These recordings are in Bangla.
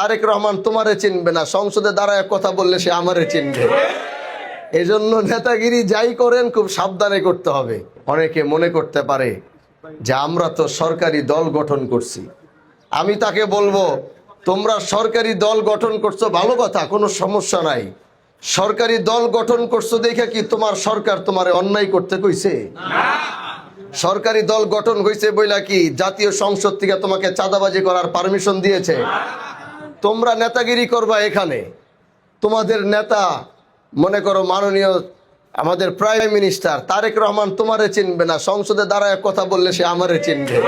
তারেক রহমান তোমারে চিনবে না, সংসদে দাঁড়ায় কথা বললে সে আমারে চিনবে। এজন্য নেতাগিরি যাই করেন খুব সাবধানে করতে হবে। অনেকে মনে করতে পারে যে আমরা তো সরকারি দল গঠন করছি। আমি তাকে বলবো, তোমরা সরকারি দল গঠন করছো ভালো কথা, কোনো সমস্যা নাই। সরকারি দল গঠন করছো দেখে কি তোমার সরকার তোমারে অন্যায় করতে কইছে? সরকারি দল গঠন হয়েছে বইলা কি জাতীয় সংসদ থেকে তোমাকে চাঁদাবাজি করার পারমিশন দিয়েছে? তোমরা নেতাগিরি করবা এখানে, তোমাদের নেতা মনে করো মাননীয় আমাদের প্রাইম মিনিস্টার তারেক রহমান তোমারে চিনবে না, সংসদে দাঁড়ায় কথা বললে সে আমারে চিনবে।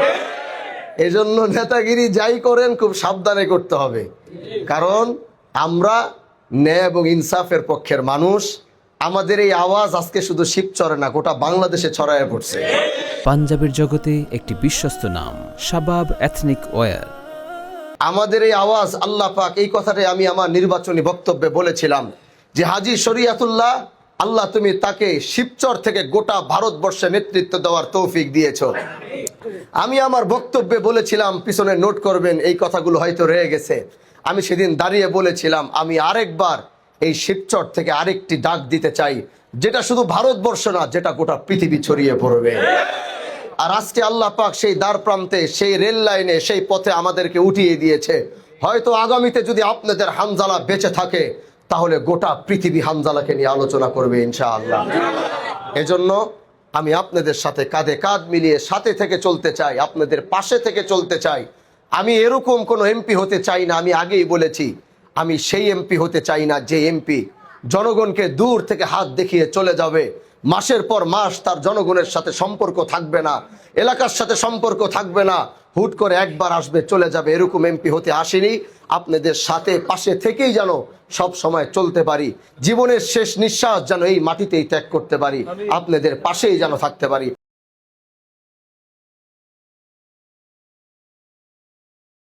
এজন্য নেতাগিরি যাই করেন খুব সাবধানে করতে হবে, কারণ আমরা ন্যায় এবং ইনসাফের পক্ষের মানুষ। আমাদের এই আওয়াজ আজকে শুধু শিবচরে না, গোটা বাংলাদেশে ছড়ায় পড়ছে। পাঞ্জাবের জগতে একটি বিশ্বস্ত নাম, শাবাব এথনিক ওয়্যার। আমাদের এই আওয়াজ, আল্লাহ পাক এই কথাটাই আমি আমার নির্বাচনী বক্তব্যে বলেছিলাম যে হাজী শরীয়তুল্লাহ, আল্লাহ তুমি তাকে শিবচর থেকে গোটা ভারতবর্ষে নেতৃত্ব দেওয়ার তৌফিক দিয়েছো। আমি আমার বক্তব্যে বলেছিলাম, পিছনে নোট করবেন, এই কথাগুলো হয়তো রয়ে গেছে। আমি সেদিন দাঁড়িয়ে বলেছিলাম আমি আরেকবার এই শিবচর থেকে আরেকটি ডাক দিতে চাই, যেটা শুধু ভারতবর্ষ না, যেটা গোটা পৃথিবী ছড়িয়ে পড়বে। আর আজকে আল্লাহ পাক সেই দ্বার প্রান্তে, সেই রেল লাইনে, সেই পথে আমাদেরকে উঠিয়ে দিয়েছে। হয়তো আগামীতে যদি আপনাদের হানজালা বেঁচে থাকে, তাহলে গোটা পৃথিবী হানজালাকে নিয়ে আলোচনা করবে ইনশাআল্লাহ। এজন্য আমি আপনাদের সাথে কাঁধে কাঁধ মিলিয়ে সাথে থেকে চলতে চাই, আপনাদের পাশে থেকে চলতে চাই। আমি এরকম কোনো এমপি হতে চাই না, আমি আগেই বলেছি, আমি সেই এমপি হতে চাই না যে এমপি জনগণকে দূর থেকে হাত দেখিয়ে চলে যাবে, মাসের পর মাস তার জনগণের সাথে সম্পর্ক থাকবে না, এলাকার সাথে সম্পর্ক থাকবে না, হুট করে একবার আসবে চলে যাবে। এরকম এমপি হতে আসেনি। আপনাদের সাথে পাশে থেকেই যেন সব সময় চলতে পারি, জীবনের শেষ নিঃশ্বাস যেন এই মাটিতেই ত্যাগ করতে পারি, আপনাদের পাশেই যেন থাকতে পারি।